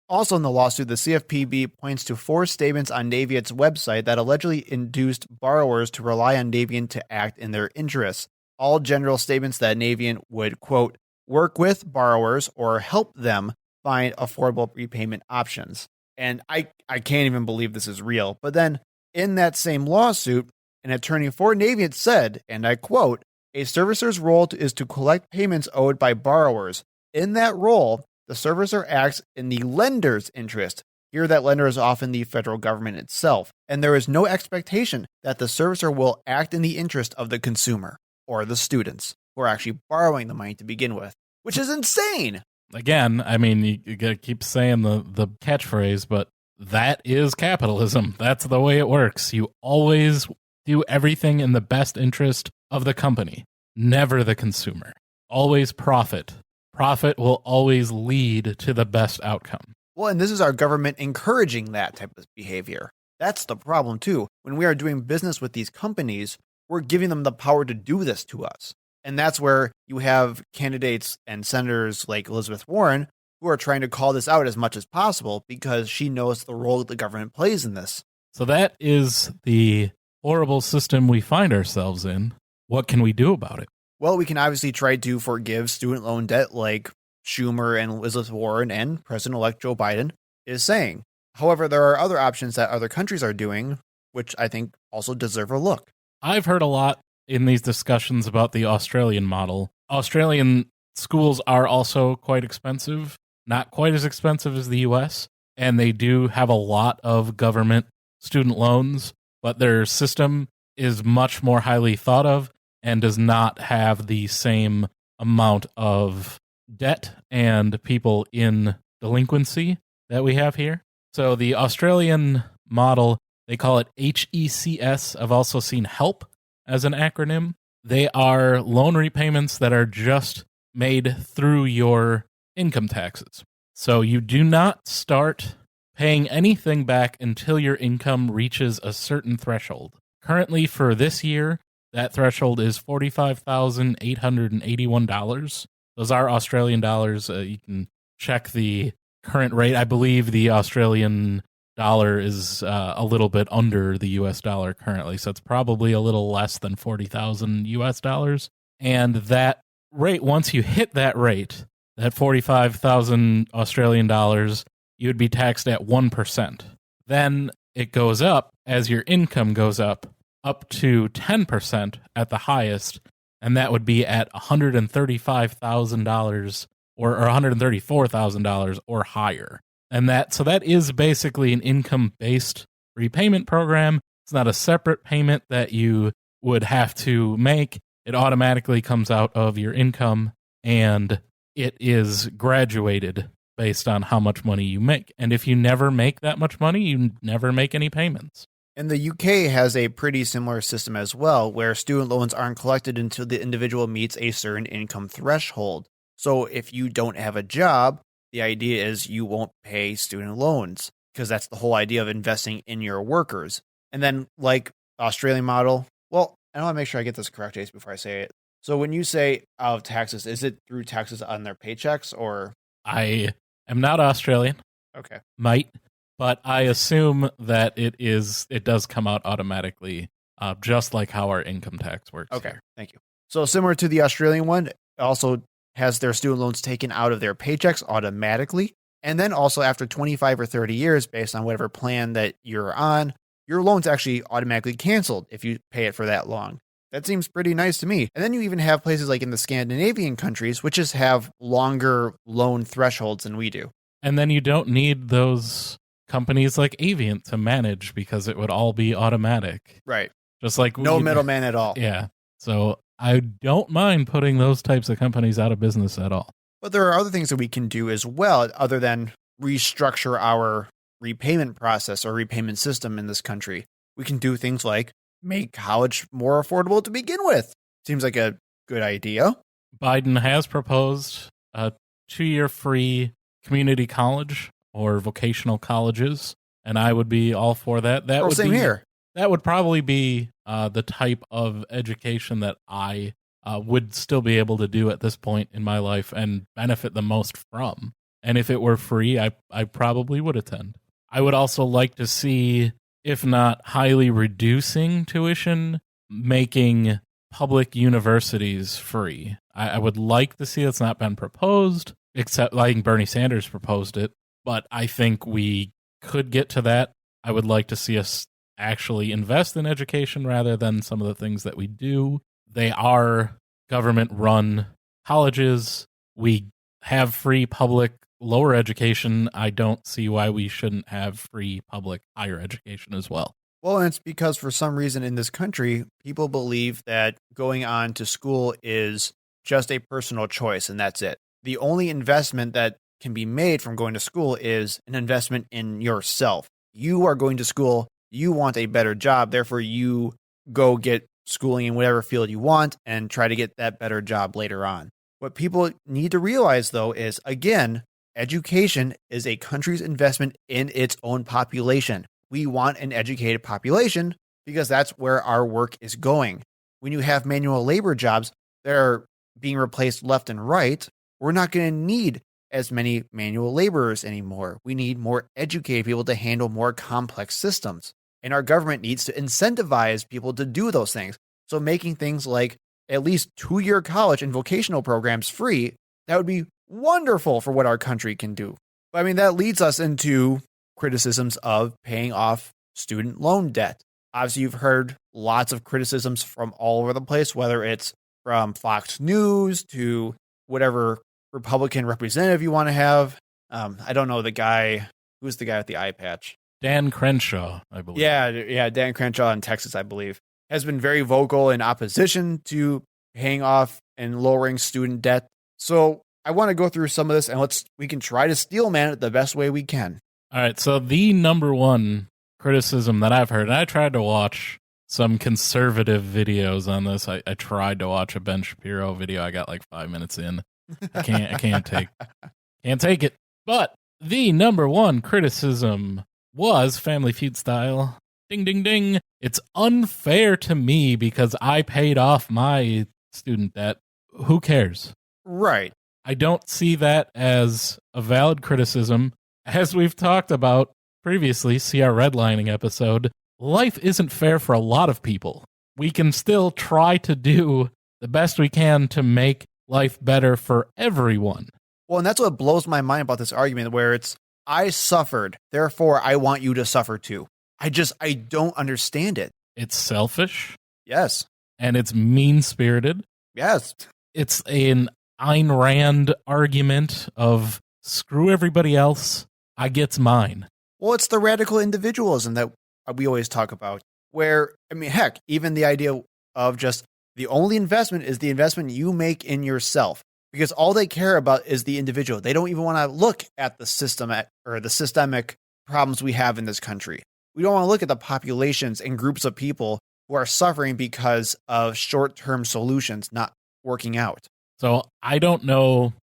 Also in the lawsuit, the CFPB points to 4 statements on Navient's website that allegedly induced borrowers to rely on Navient to act in their interests. All general statements that Navient would, quote, work with borrowers or help them find affordable repayment options. And I can't even believe this is real. But then in that same lawsuit, an attorney for Navient said, and I quote, a servicer's role is to collect payments owed by borrowers. In that role, the servicer acts in the lender's interest. Here, that lender is often the federal government itself, and there is no expectation that the servicer will act in the interest of the consumer or the students who are actually borrowing the money to begin with, which is insane. Again, I mean, you gotta keep saying the catchphrase, but that is capitalism. That's the way it works. You always do everything in the best interest of the company, never the consumer. Always profit. Profit will always lead to the best outcome. Well, and this is our government encouraging that type of behavior. That's the problem, too. When we are doing business with these companies, we're giving them the power to do this to us. And that's where you have candidates and senators like Elizabeth Warren who are trying to call this out as much as possible because she knows the role that the government plays in this. So that is the horrible system we find ourselves in. What can we do about it? Well, we can obviously try to forgive student loan debt like Schumer and Elizabeth Warren and President-elect Joe Biden is saying. However, there are other options that other countries are doing, which I think also deserve a look. I've heard a lot in these discussions about the Australian model. Australian schools are also quite expensive, not quite as expensive as the US, and they do have a lot of government student loans, but their system is much more highly thought of and does not have the same amount of debt and people in delinquency that we have here. So the Australian model, they call it HECS. I've also seen HELP as an acronym. They are loan repayments that are just made through your income taxes. So you do not start paying anything back until your income reaches a certain threshold. Currently for this year, that threshold is $45,881. Those are Australian dollars. You can check the current rate. I believe the Australian dollar is a little bit under the US dollar currently, so it's probably a little less than 40,000 US dollars. And that rate, once you hit that rate, that 45,000 Australian dollars, you would be taxed at 1%. Then it goes up as your income goes up to 10% at the highest, and that would be at $135,000 or $134,000 or higher. And that is basically an income-based repayment program. It's not a separate payment that you would have to make. It automatically comes out of your income, and it is graduated based on how much money you make. And if you never make that much money, you never make any payments. And the UK has a pretty similar system as well, where student loans aren't collected until the individual meets a certain income threshold. So if you don't have a job, the idea is you won't pay student loans, because that's the whole idea of investing in your workers. And then, like the Australian model, well, I want to make sure I get this correct, Ace, before I say it. So when you say out of taxes, is it through taxes on their paychecks, or? I am not Australian. Okay. But I assume that it does come out automatically, just like how our income tax works. Okay, here. Thank you. So similar to the Australian one, it also has their student loans taken out of their paychecks automatically. And then also after 25 or 30 years, based on whatever plan that you're on, your loan's actually automatically canceled if you pay it for that long. That seems pretty nice to me. And then you even have places like in the Scandinavian countries, which just have longer loan thresholds than we do. And then you don't need those companies like Avient to manage because it would all be automatic. Right. Just like no middleman at all. Yeah. So I don't mind putting those types of companies out of business at all. But there are other things that we can do as well, other than restructure our repayment process or repayment system in this country. We can do things like make college more affordable to begin with. Seems like a good idea. Biden has proposed a 2-year free community college or vocational colleges, and I would be all for that. That would same here. That would probably be the type of education that I would still be able to do at this point in my life and benefit the most from. And if it were free, I probably would attend. I would also like to see, if not highly reducing tuition, making public universities free. I would like to see it's not been proposed, except like Bernie Sanders proposed it, but I think we could get to that. I would like to see us actually invest in education rather than some of the things that we do. They are government-run colleges. We have free public lower education. I don't see why we shouldn't have free public higher education as well. Well, and it's because for some reason in this country, people believe that going on to school is just a personal choice, and that's it. The only investment that can be made from going to school is an investment in yourself. You are going to school, you want a better job, therefore you go get schooling in whatever field you want and try to get that better job later on. What people need to realize, though, is, again, education is a country's investment in its own population. We want an educated population because that's where our work is going. When you have manual labor jobs that are being replaced left and right, we're not going to need as many manual laborers anymore. We need more educated people to handle more complex systems. And our government needs to incentivize people to do those things. So making things like at least 2-year college and vocational programs free, that would be wonderful for what our country can do. But I mean, that leads us into criticisms of paying off student loan debt. Obviously, you've heard lots of criticisms from all over the place, whether it's from Fox News to whatever Republican representative you want to have. I don't know the guy. Who's the guy with the eye patch? Dan Crenshaw, I believe. Yeah, Dan Crenshaw in Texas, I believe, has been very vocal in opposition to paying off and lowering student debt. So I want to go through some of this, and we can try to steelman it the best way we can. All right, so the number one criticism that I've heard, and I tried to watch some conservative videos on this. I tried to watch a Ben Shapiro video. I got like 5 minutes in. I can't take it. But the number one criticism was Family Feud style. Ding, ding, ding. It's unfair to me because I paid off my student debt. Who cares? Right. I don't see that as a valid criticism. As we've talked about previously, see our redlining episode, life isn't fair for a lot of people. We can still try to do the best we can to make life better for everyone. Well, and that's what blows my mind about this argument, where it's, I suffered, therefore I want you to suffer too. I don't understand it. It's selfish. Yes. And it's mean-spirited. Yes. It's an Ayn Rand argument of screw everybody else, I gets mine. Well, it's the radical individualism that we always talk about, where, I mean, heck, even the idea of just the only investment is the investment you make in yourself, because all they care about is the individual. They don't even want to look at the system or the systemic problems we have in this country. We don't want to look at the populations and groups of people who are suffering because of short-term solutions not working out. So I don't know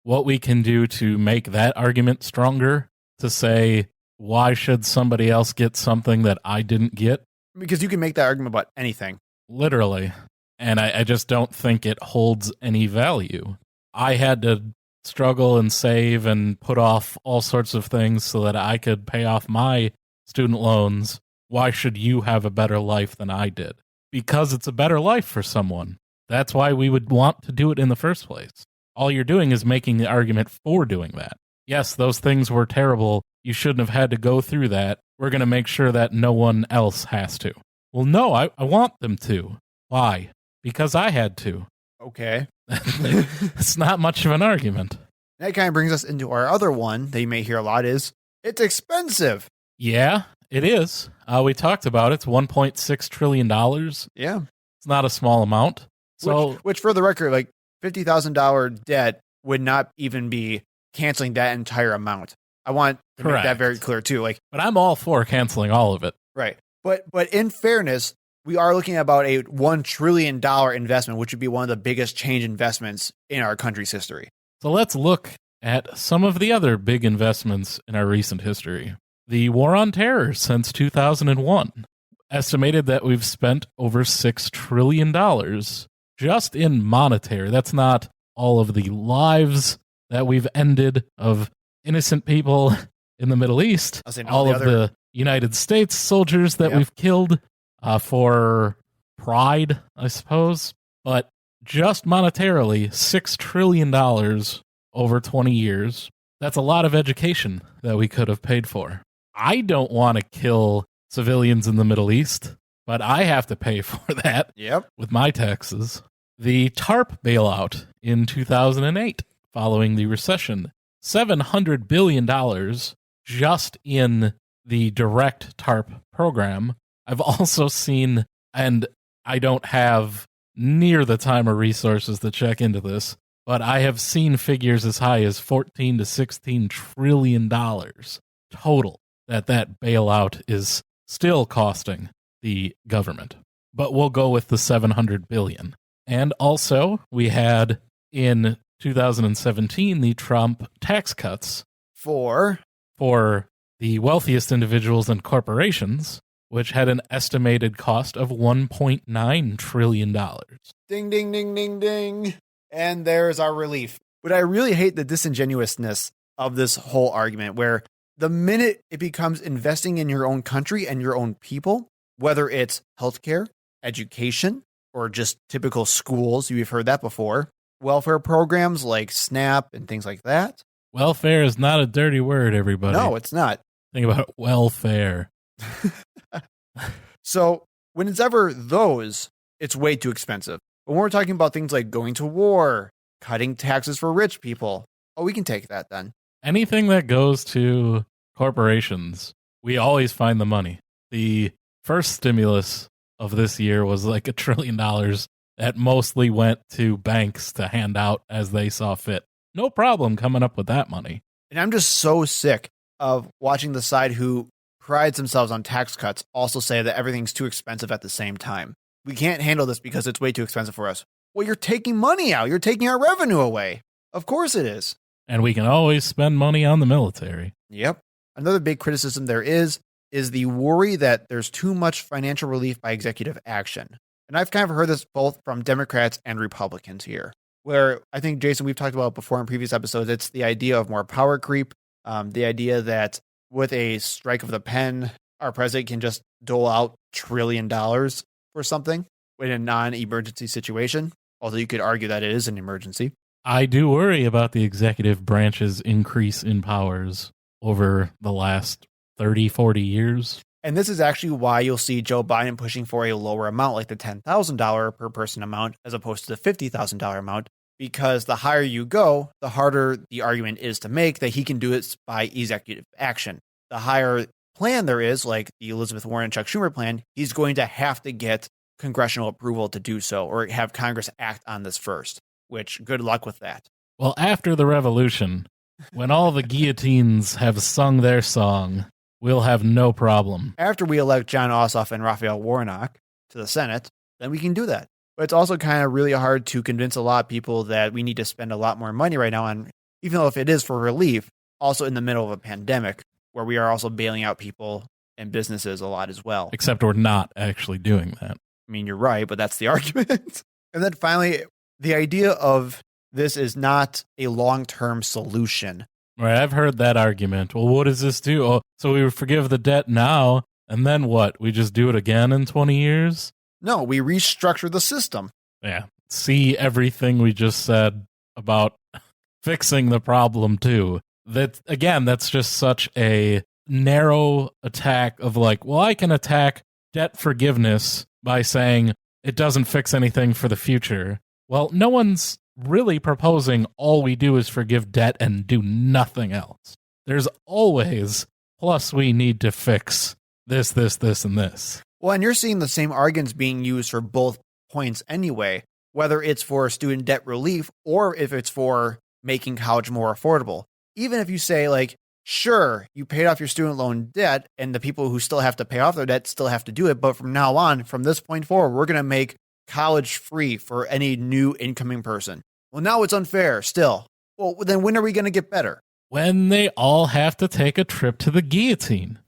what we can do to make that argument stronger, to say, why should somebody else get something that I didn't get? Because you can make that argument about anything. Literally. And I just don't think it holds any value. I had to struggle and save and put off all sorts of things so that I could pay off my student loans. Why should you have a better life than I did? Because it's a better life for someone. That's why we would want to do it in the first place. All you're doing is making the argument for doing that. yes, those things were terrible. You shouldn't have had to go through that. We're going to make sure that no one else has to. Well, no, I want them to. Why? Because I had to. Okay. It's not much of an argument. That kind of brings us into our other one that you may hear a lot is, it's expensive. Yeah, it is. We talked about it. It's $1.6 trillion. Yeah. It's not a small amount. So, which for the record, like $50,000 debt would not even be canceling that entire amount. I want to make that very clear too. But I'm all for canceling all of it. Right. But in fairness, we are looking at about a $1 trillion investment, which would be one of the biggest change investments in our country's history. So let's look at some of the other big investments in our recent history. The war on terror since 2001. Estimated that we've spent over $6 trillion just in monetary. That's not all of the lives that we've ended of innocent people in the Middle East. All of the United States soldiers that we've killed for pride, I suppose. But just monetarily, $6 trillion over 20 years. That's a lot of education that we could have paid for. I don't want to kill civilians in the Middle East, but I have to pay for that with my taxes. The TARP bailout in 2008, following the recession, $700 billion just in the direct TARP program. I've also seen, and I don't have near the time or resources to check into this, but I have seen figures as high as $14 to $16 trillion total that bailout is still costing the government. But we'll go with the $700 billion. And also, we had in 2017 the Trump tax cuts for the wealthiest individuals and corporations, which had an estimated cost of $1.9 trillion. Ding, ding, ding, ding, ding. And there's our relief. But I really hate the disingenuousness of this whole argument, where the minute it becomes investing in your own country and your own people, whether it's healthcare, education, or just typical schools, you've heard that before, welfare programs like SNAP and things like that. Welfare is not a dirty word, everybody. No, it's not. Think about welfare. So when it's ever those, it's way too expensive. But when we're talking about things like going to war, cutting taxes for rich people, we can take that then. Anything that goes to corporations, we always find the money. The first stimulus of this year was like $1 trillion that mostly went to banks to hand out as they saw fit. No problem coming up with that money. And I'm just so sick of watching the side who prides themselves on tax cuts also say that everything's too expensive at the same time. We can't handle this because it's way too expensive for us. Well, you're taking money out. You're taking our revenue away. Of course it is. And we can always spend money on the military. Yep. Another big criticism there is the worry that there's too much financial relief by executive action. And I've kind of heard this both from Democrats and Republicans here, where I think, Jason, we've talked about before in previous episodes, it's the idea of more power creep, the idea that with a strike of the pen, our president can just dole out $1 trillion for something in a non-emergency situation, although you could argue that it is an emergency. I do worry about the executive branch's increase in powers over the last 30, 40 years. And this is actually why you'll see Joe Biden pushing for a lower amount, like the $10,000 per person amount, as opposed to the $50,000 amount, because the higher you go, the harder the argument is to make that he can do it by executive action. The higher plan there is, like the Elizabeth Warren and Chuck Schumer plan, he's going to have to get congressional approval to do so, or have Congress act on this first, which good luck with that. Well, after the revolution, when all the guillotines have sung their song, we'll have no problem. After we elect John Ossoff and Raphael Warnock to the Senate, then we can do that. But it's also kind of really hard to convince a lot of people that we need to spend a lot more money right now on, even though if it is for relief, also in the middle of a pandemic, where we are also bailing out people and businesses a lot as well. Except we're not actually doing that. I mean, you're right, but that's the argument. And then finally, the idea of this is not a long-term solution. Right, I've heard that argument. Well, what does this do? Oh, so we forgive the debt now, and then what? We just do it again in 20 years? No, we restructure the system. Yeah. See everything we just said about fixing the problem, too. that's just such a narrow attack of like, well, I can attack debt forgiveness by saying it doesn't fix anything for the future. Well, no one's really proposing all we do is forgive debt and do nothing else. There's always, plus we need to fix this, and this. Well, and you're seeing the same arguments being used for both points anyway, whether it's for student debt relief or if it's for making college more affordable. Even if you say, like, sure, you paid off your student loan debt and the people who still have to pay off their debt still have to do it, but from now on, from this point forward, we're going to make college free for any new incoming person. Well, now it's unfair still. Well, then when are we going to get better? When they all have to take a trip to the guillotine.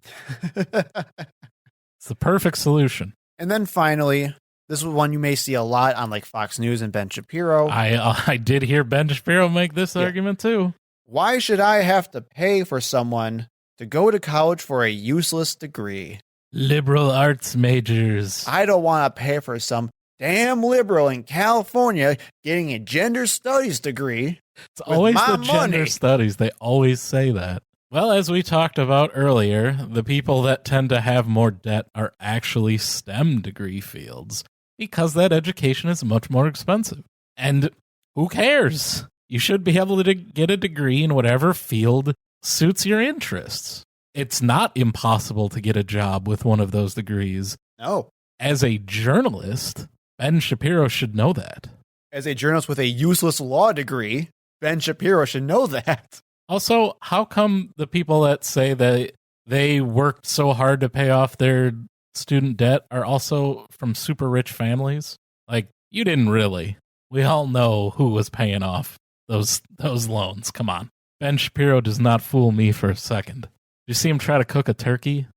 It's the perfect solution. And then finally, this is one you may see a lot on like Fox News and Ben Shapiro. I did hear Ben Shapiro make this argument too. Why should I have to pay for someone to go to college for a useless degree? Liberal arts majors. I don't want to pay for some damn liberal in California getting a gender studies degree. It's always the money. gender studies. They always say that. Well, as we talked about earlier, the people that tend to have more debt are actually STEM degree fields because that education is much more expensive. And who cares? You should be able to get a degree in whatever field suits your interests. It's not impossible to get a job with one of those degrees. No. As a journalist, Ben Shapiro should know that. As a journalist with a useless law degree, Ben Shapiro should know that. Also, how come the people that say that they worked so hard to pay off their student debt are also from super rich families? Like, you didn't really. We all know who was paying off those loans. Come on. Ben Shapiro does not fool me for a second. Did you see him try to cook a turkey?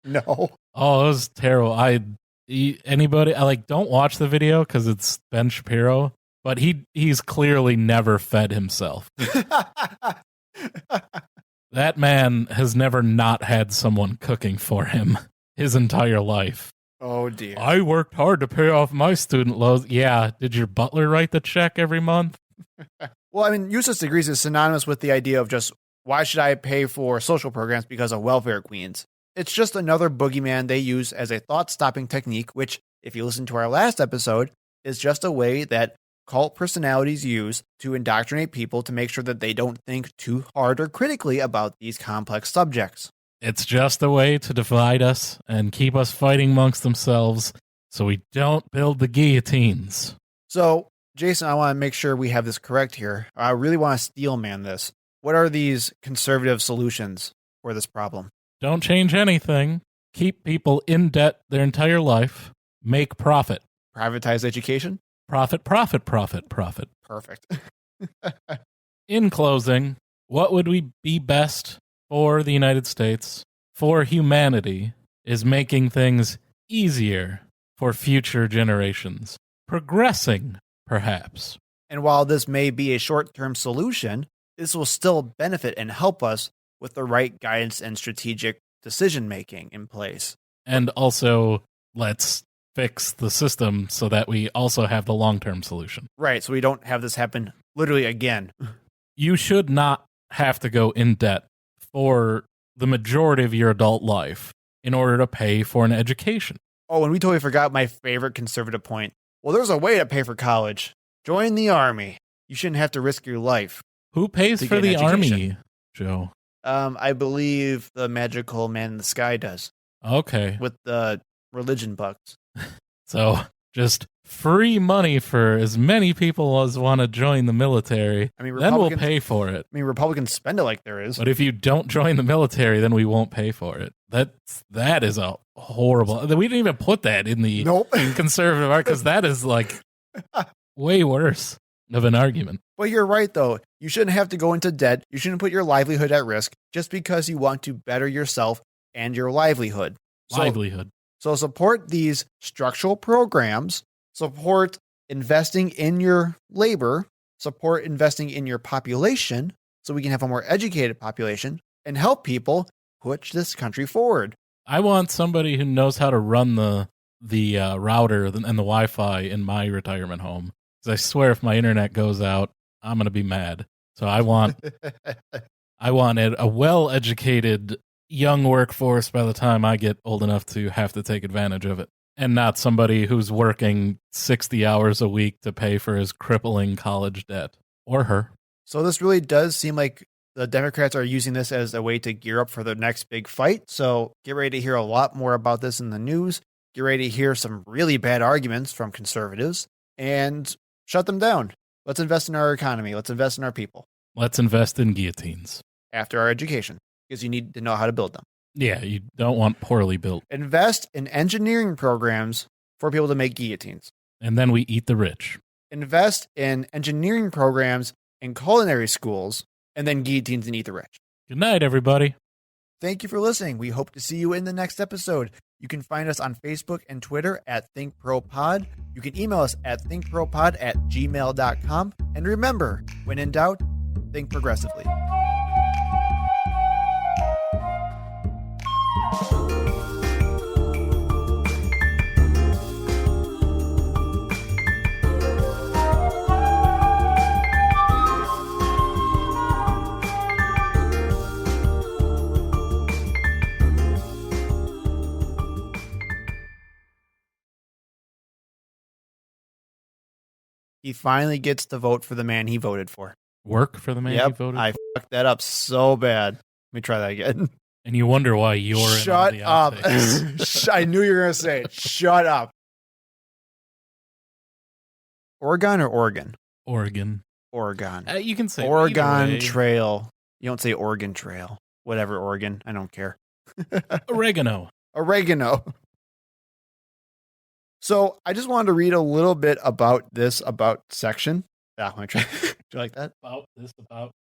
No. Oh, it was terrible. Don't watch the video because it's Ben Shapiro. But he's clearly never fed himself. That man has never not had someone cooking for him his entire life. Oh, dear. I worked hard to pay off my student loans. Yeah, did your butler write the check every month? Well, I mean, useless degrees is synonymous with the idea of just, why should I pay for social programs because of welfare queens? It's just another boogeyman they use as a thought-stopping technique, which, if you listen to our last episode, is just a way that cult personalities use to indoctrinate people to make sure that they don't think too hard or critically about these complex subjects. It's just a way to divide us and keep us fighting amongst themselves so we don't build the guillotines. So, Jason, I want to make sure we have this correct here. I really want to steel man this. What are these conservative solutions for this problem? Don't change anything. Keep people in debt their entire life. Make profit. Privatize education? Profit. Perfect. In closing, what would be best for the United States, for humanity, is making things easier for future generations. Progressing, perhaps. And while this may be a short-term solution, this will still benefit and help us with the right guidance and strategic decision-making in place. And also, let's fix the system so that we also have the long-term solution. Right, so we don't have this happen literally again. You should not have to go in debt for the majority of your adult life in order to pay for an education. Oh, and we totally forgot my favorite conservative point. Well, there's a way to pay for college. Join the army. You shouldn't have to risk your life. Who pays for the army, Joe? I believe the magical man in the sky does. Okay. With the religion bucks. So just free money for as many people as want to join the military. I mean, then we'll pay for it. I mean, Republicans spend it like there is. But if you don't join the military, then we won't pay for it. That is a horrible. We didn't even put that in the conservative art because that is like way worse of an argument. But you're right, though. You shouldn't have to go into debt. You shouldn't put your livelihood at risk just because you want to better yourself and your livelihood. So support these structural programs, support investing in your labor, support investing in your population so we can have a more educated population and help people push this country forward. I want somebody who knows how to run the router and the Wi-Fi in my retirement home. Because I swear if my internet goes out, I'm going to be mad. So I want a well-educated young workforce by the time I get old enough to have to take advantage of it, and not somebody who's working 60 hours a week to pay for his crippling college debt, or her. So this really does seem like the Democrats are using this as a way to gear up for the next big fight. So get ready to hear a lot more about this in the news. Get ready to hear some really bad arguments from conservatives and shut them down. Let's invest in our economy. Let's invest in our people. Let's invest in guillotines. After our education, because you need to know how to build them. Yeah, you don't want poorly built. Invest in engineering programs for people to make guillotines. And then we eat the rich. Invest in engineering programs in culinary schools, and then guillotines and eat the rich. Good night, everybody. Thank you for listening. We hope to see you in the next episode. You can find us on Facebook and Twitter at ThinkProPod. You can email us at thinkpropod@gmail.com. And remember, when in doubt, think progressively. He finally gets to vote for the man he voted for. Work for the man you voted I for? fucked that up so bad. Let me try that again. And you wonder why you're Shut in all the up. outtakes. I knew you were going to say it. Shut up. Oregon or Oregon? Oregon. Oregon. You can say Oregon Trail. You don't say Oregon Trail. Whatever, Oregon. I don't care. Oregano. Oregano. So I just wanted to read a little bit about this about section. Yeah, I'm try. Do you like that? About this, about.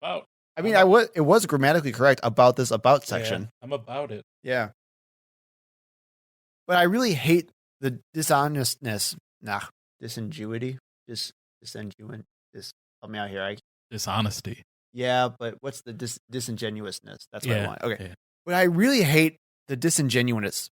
I mean, it was grammatically correct about this about section. Yeah, I'm about it. Yeah. But I really hate the dishonestness. Disingenuity. Disingenuous. Help me out here. Dishonesty. Yeah, but what's the disingenuousness? That's what I want. Okay. Yeah. But I really hate the disingenuous.